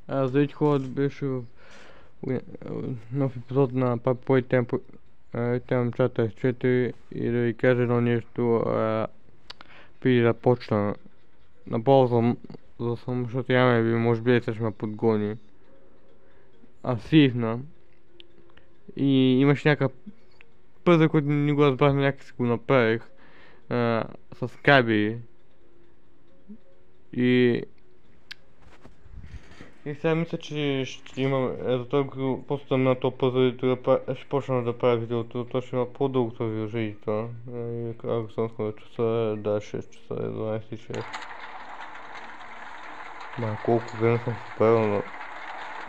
Здравейте хора, беше в нов епизод на Папой Темпо чата S4 и да ви кажа едно нещо преди да почна. Наползвам за само, защото Яме би може би ще ме подгони. Свивна и имаше някакъв пъзъл, който не го разбрах, някак си го направих с кабели и сега мисля, че ще имам, затова просто на този пъзъл и ще почна да правя видеото, то ще има по-дълго това видео, това. Ако съм скоро часа, да, 6 часа, 12:06. Колко време съм се правил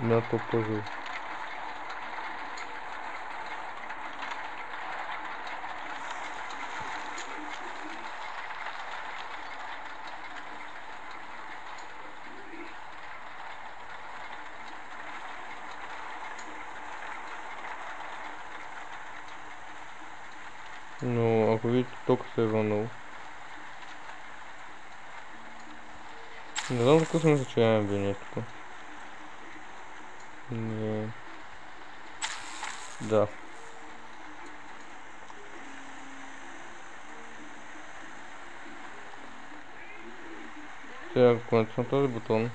на този пъзъл. Но ако видите, толкова се е вълнал. Не знам защо съм мисля, че нямам виня тук. Не. Да. Сега, ако натисна този бутон,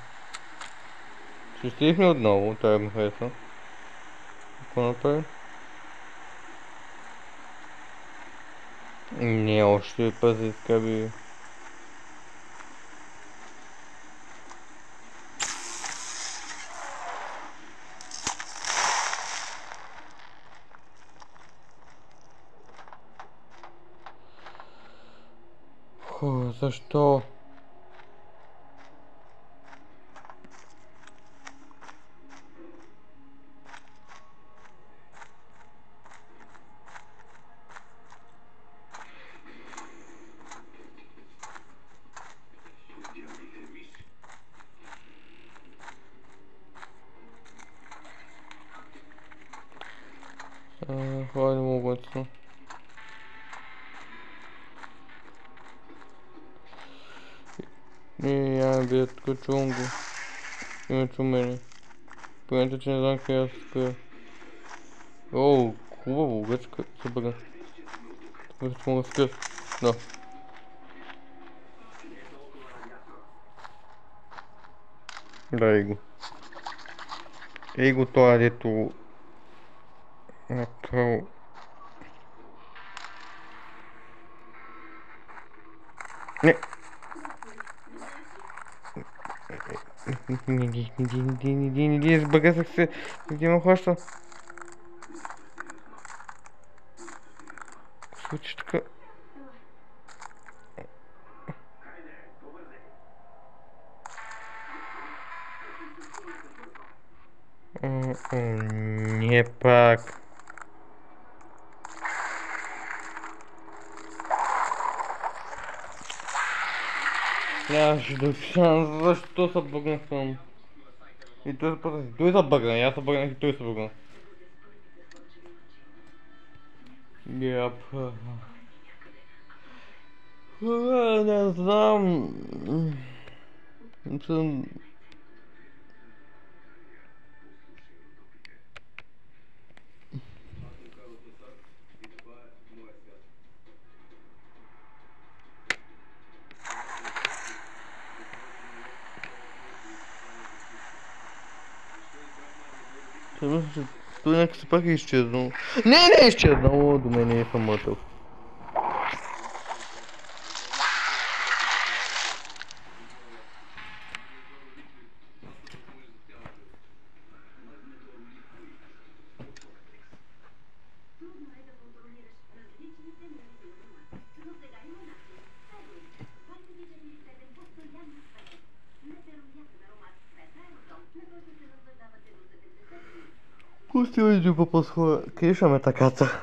ще стигне отново, тая ми хареса. Какво направи? Не, още пази скаби. Защо? Хвали мога да. Я бият качунго. Има чумени. Понятно, че не знам къде да се спира. Оу, хубаво, вече се бъга. Вече мога да спира. Да. Да, Его. Его това дето... Направо... Не! Не, сбъгасах се. Где ме хваща? Случи така... Не пак. Нямаше да шанс, защо се бъгнах там? И той се бъгна, аз се бъгнах и той се бъгна. Яп. Не знам. Мисля, че той някак се пак е изчезнал. Не е изчезнал, до мен е мъртъв. Пусти иди по хора. Къде ще ме таката?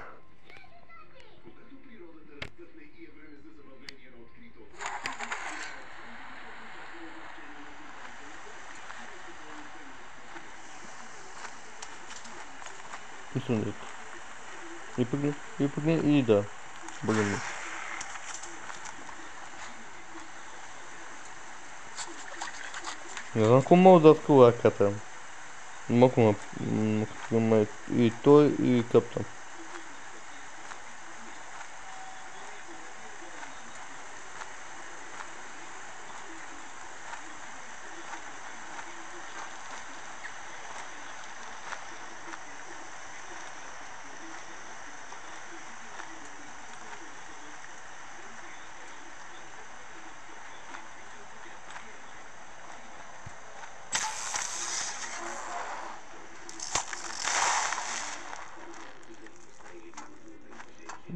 Мислям да. И пъгни и да. Бъгни. Не знам какво мога да открива ката. Мога на и той и каптан.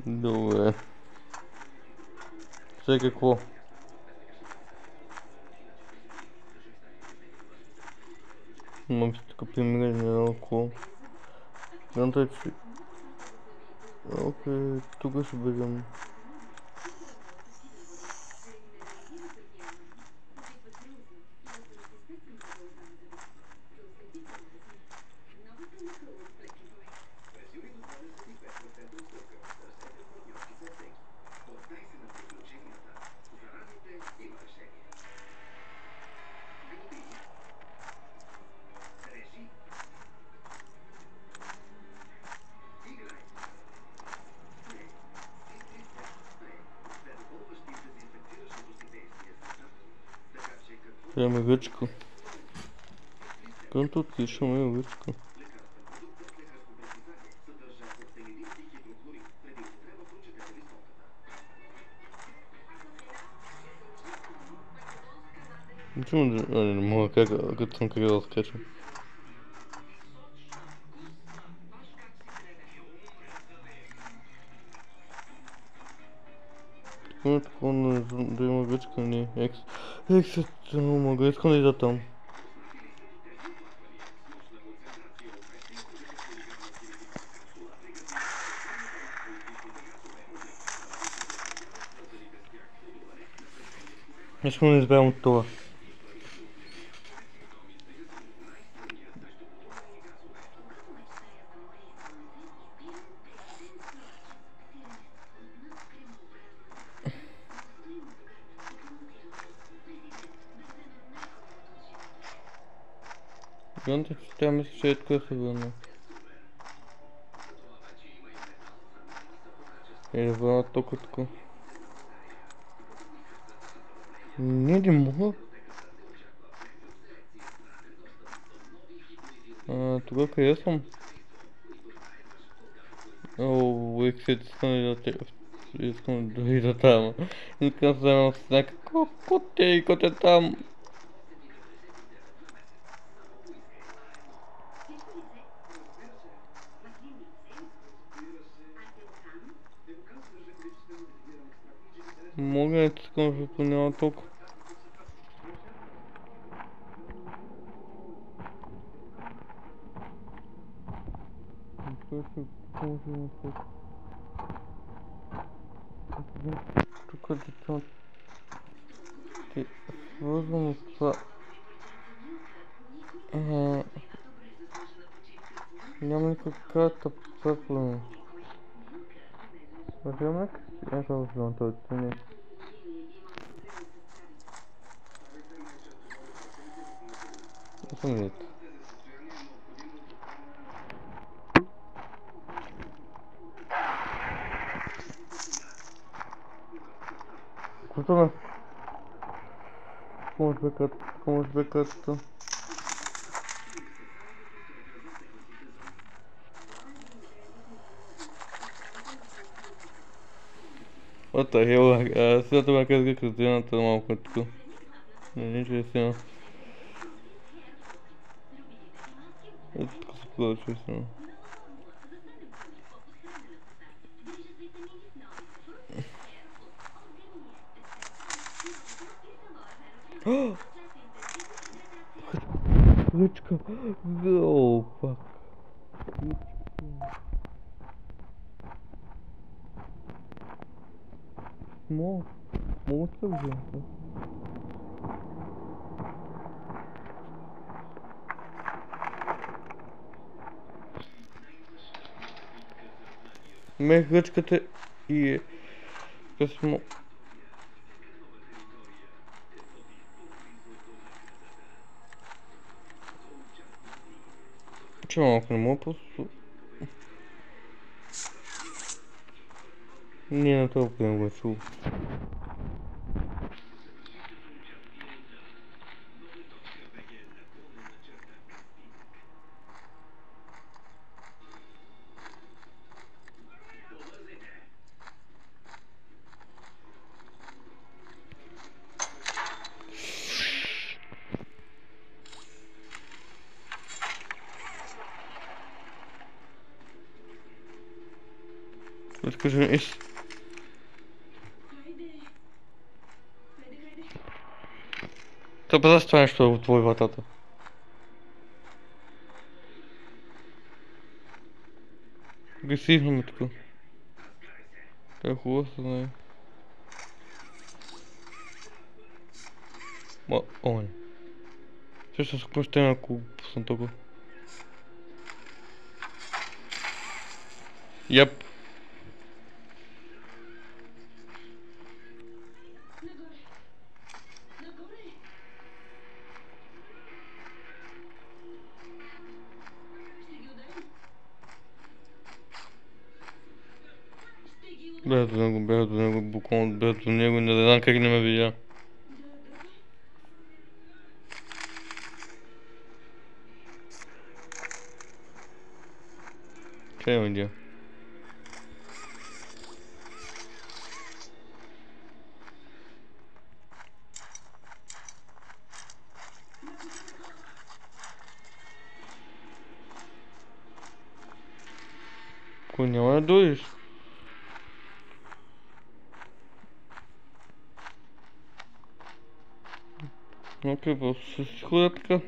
Добре. Сега какво? Мога да купим на около. Гледам че... Окей, тук ще бъдем. Имаме гъчко. Кънто отлично имаме гъчко. Ничего не мога как, като съм как да скачам. Такова да има гъчка, не. Ексът, мога, искам да ида там. Искам да избавям от това. Гледате, че тя мисля, че е така се върна. Или върна толкова така. Не мога. Тогава къде съм? Ооо, ексет, искам да ида там. Искам да взема с някакво котейкото там. Мога не искам, защото няма толкова. Тук децата ти свързвам с това. Няма никаква карта първо. Можем ли? Я това взимам този цени. Осъмнете. Кото може бе картата? What the hell, сега това казах картината малко е така. Не че сега. Ето така се получи сега. Ръчка! Ооо, пак. Мога да взема това. Мех ръчката и е късно. Че малко не мога просто... Ние на толкова не го е чул. Разкажи ми ис. Та па застанеш това от твой вратата. Агресивно ме така. Това е хубаво се знае. Ма, о не. Също с помещение, ако пусна толкова. Яп. Бях до него, буквално бях до него и не знам как не ме видя. Къде ме видя? Кой няма да дойдеш? Окей, просто ще си ходя така.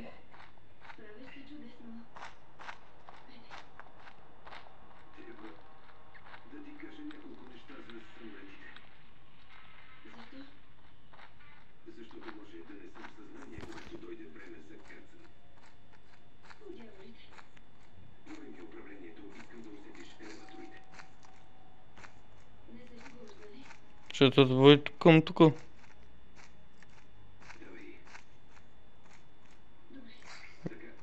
Ще те отводи към тука.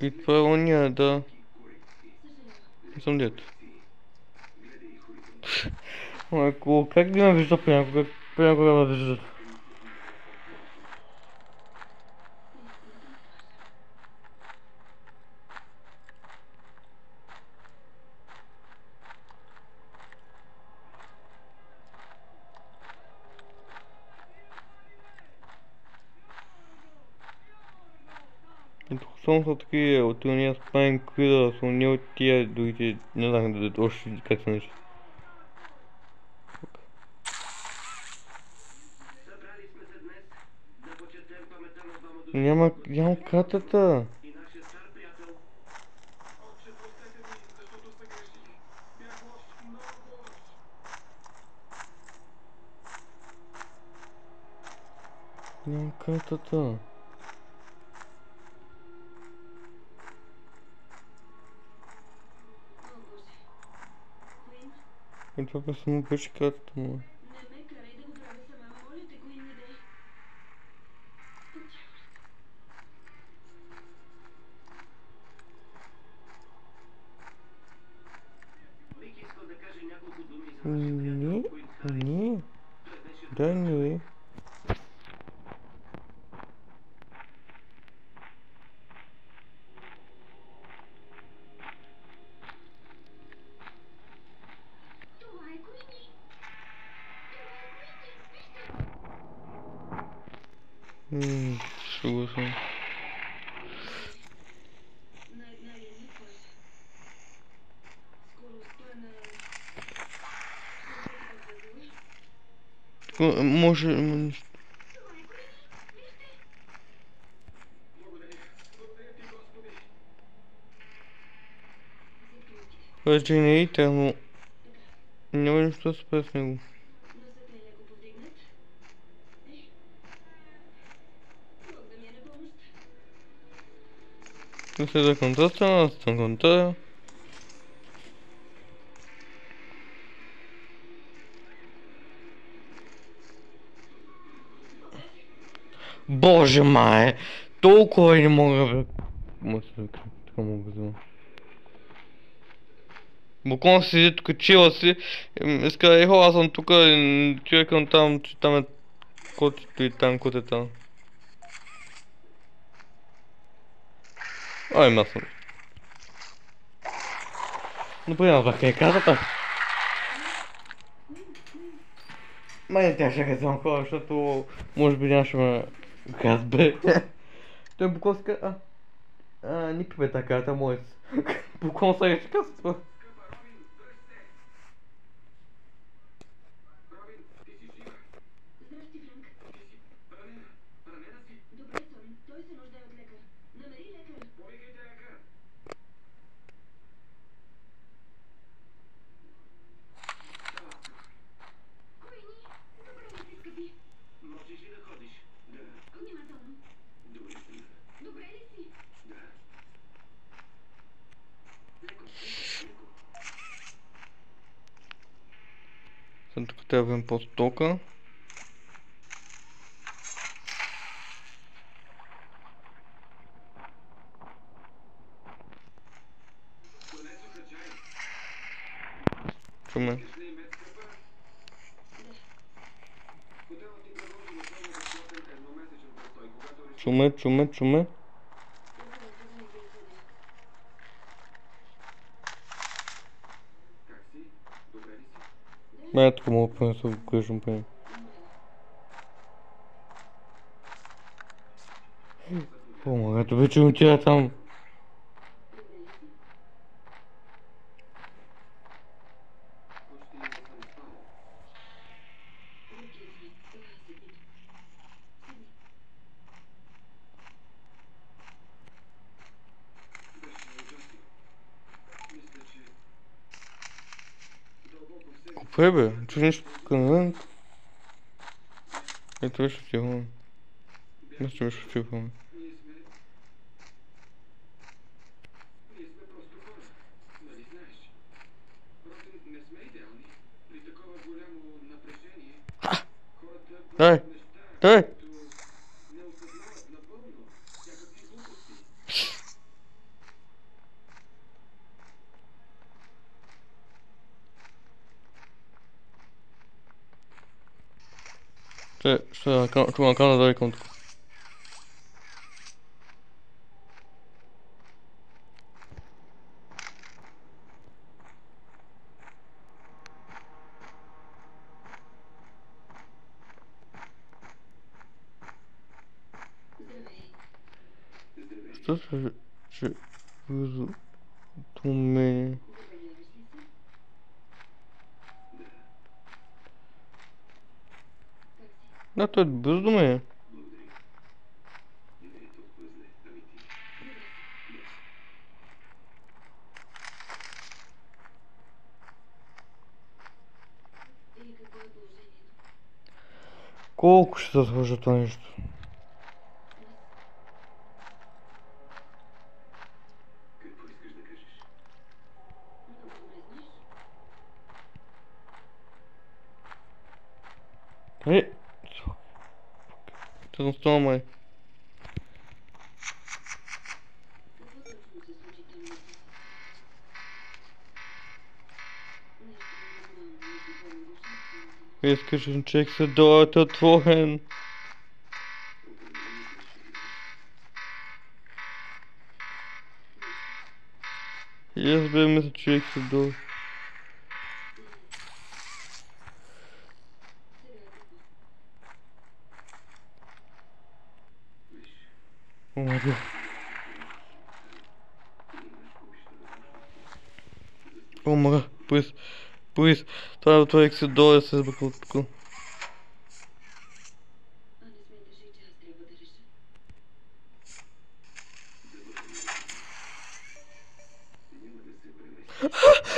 И това е ония, да. Не съм дето. Майко, как да ме вижда понякога ме вижда? И тук само са такива от уния спайн крида, са уния от тия другите, не знам още как се нарича. Нямам картата. Нямам картата. И това пък само беше картата му. Не. Да, не. Шуга съм. Може... Вече не и но... Няма нищо да спре с него. Не се да контакта, аз съм контакта. Боже май! Толкова не мога бе... Може да така мога да взема. Буквално си седи тук, чила си. Иска, ехо, аз съм тук, човекам там, че там е котето и там, кот там. Ай, аз съм. Добре, разбрах къде е казата. Май тя ще казвам хора, защото може би нямаше ме разбере. Той буквално си казва, ни пипе така, та мой. Буквално сега ще казва това. Съм тук трябва да бъдем по-стока. Чуме. Чуме. Май тук мога да се грижам по него. О, магато вече отида там. Купе бе, чуш нещо тук навън. Ето беше отива. Мисля, че беше отива. Дай! Дай! Ще чувам кана да викам тук. Що ще бързо до мене? Да, той е бързо до мене. Колко ще се сложа това нещо? Тъдно стома май. Искаш чек се дойде отворен. И аз бе мисля, че се дойде. О, мага. О, мага, please. Това се дойде с бакълтко.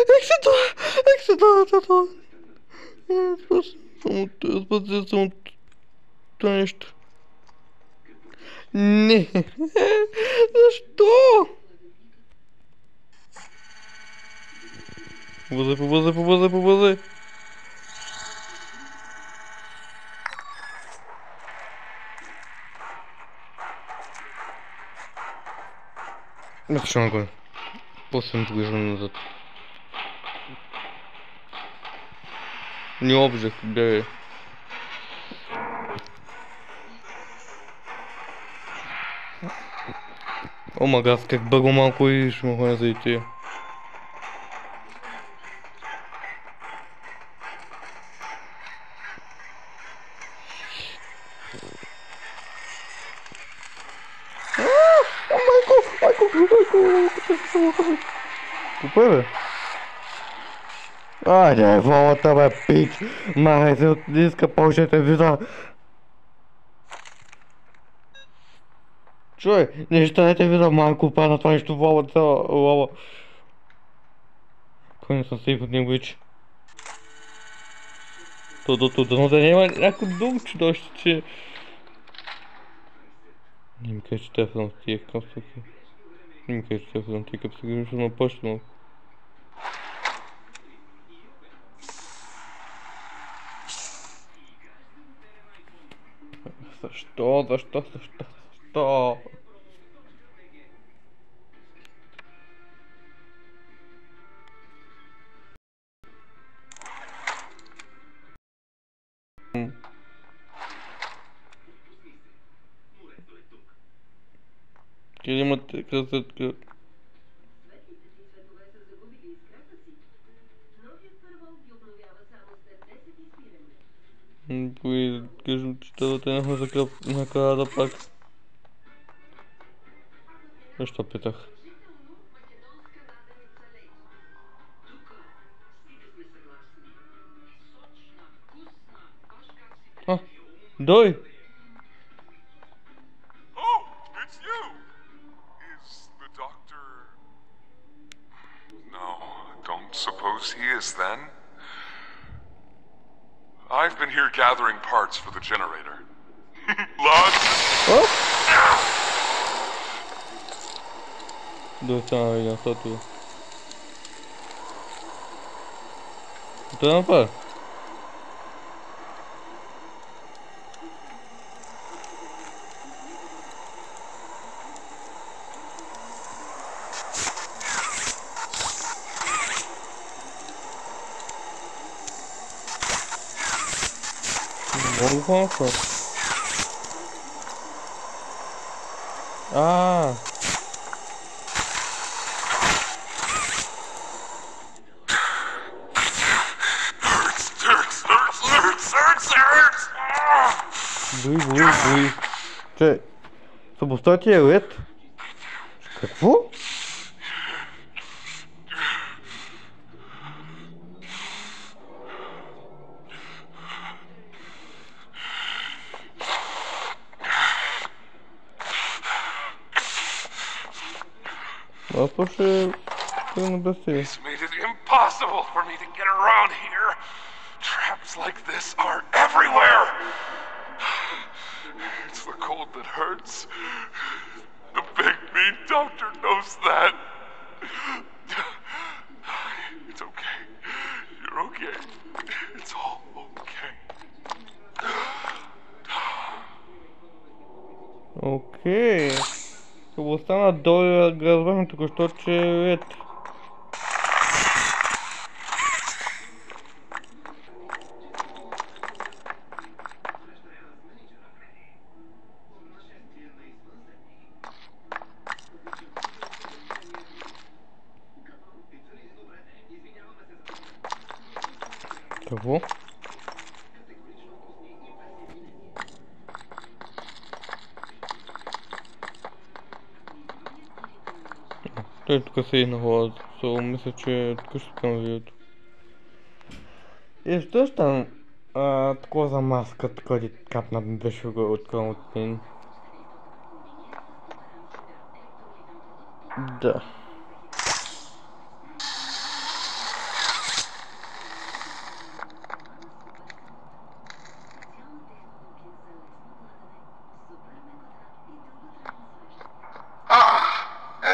Як се дойде? Само това нещо. Не. Защо? Побързай. Ето ще го. После ми поглеждам назад. Nie obrzeg, gdzie? О, газ, как бъго малко и ще му ходя за ития. Купе, бе? Айде, волата, бе, пич! Махай се от диска, почете вида! Чуй, не щайте вида, малко пана това нещо, волата, лава. Кой не съм сейф от него, вич? Дано да няма някой думче, още че... Не ми кажа, че те в тия капсулки. Не ми кажа, че те в тия капсулки, защото ме пъща много. Защо? Къде имате красотка? Кажем, че това тръгнахме за накрая да пак. Защо питах? А, дой! Suppose he is then? I've been here gathering parts for the generator. Lots. Oh? Dove stanno la statua? Cosa devo fare? Non lo conosco. Ah! Буй. Че, съпостави е ред? Какво? It's made it impossible for me to get around here. Traps like this are everywhere. It's the cold that hurts. The big mean doctor knows that. It's okay. You're okay. It's all okay. Окей. Това остана долу, разбрахме току-що, че е ред. Какво? Той тук се на хората, so мисля, че тук ще спрям видеото. И защо там такова за маска, така ти капна беше откъм от мен? Да.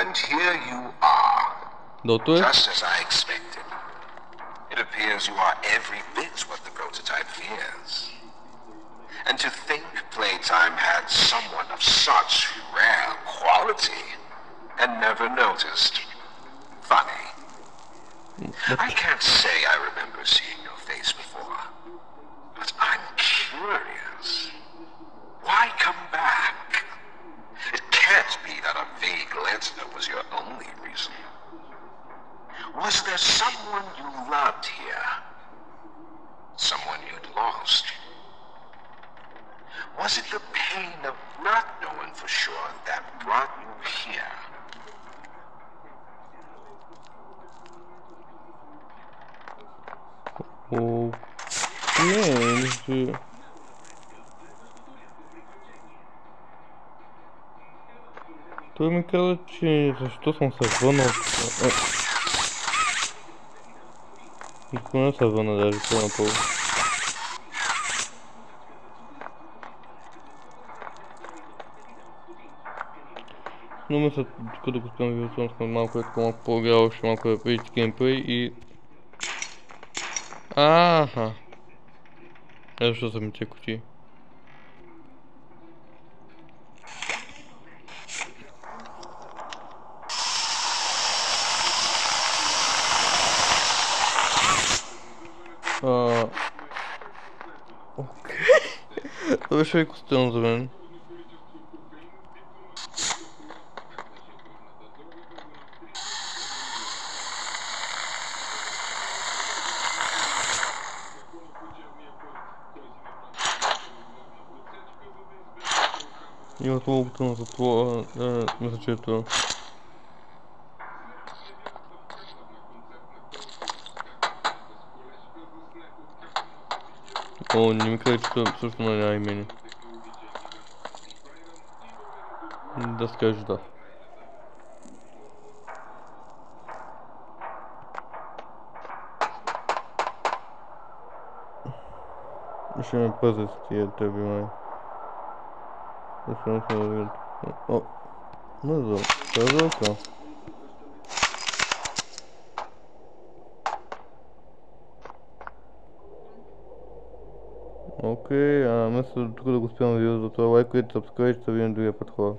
And here you are. Doctor? Just as I expected. It appears you are every bit what the prototype fears. And to think Playtime had someone of such rare quality and never noticed. Funny. I can't say I remember seeing your face before, but I'm curious. Why come back? It can't be that a vague letter was your only reason. Was there someone you loved here? Someone you'd lost? Was it the pain of not knowing for sure that brought you here? Окей, той ми каза, че защо съм се върнал. Никога не се върна даже по-напълно. Но мисля, докато го спомням видеото, съм малко по-играл, още малко да видите геймплей и... Аха! Ето защо са ми тия кутии. Окей. Това беше леко странно за мен. Има това бутона за това, мисля, че е това. О, не ми каза, че това също няма имени. Да скажеш да. Ще ме пазят с тия теби, май. О, не знам, казал това. Окей, мисля тук да го спирам видео, затова лайкайте, сабскрайбвайте, ще видим другия път, хора.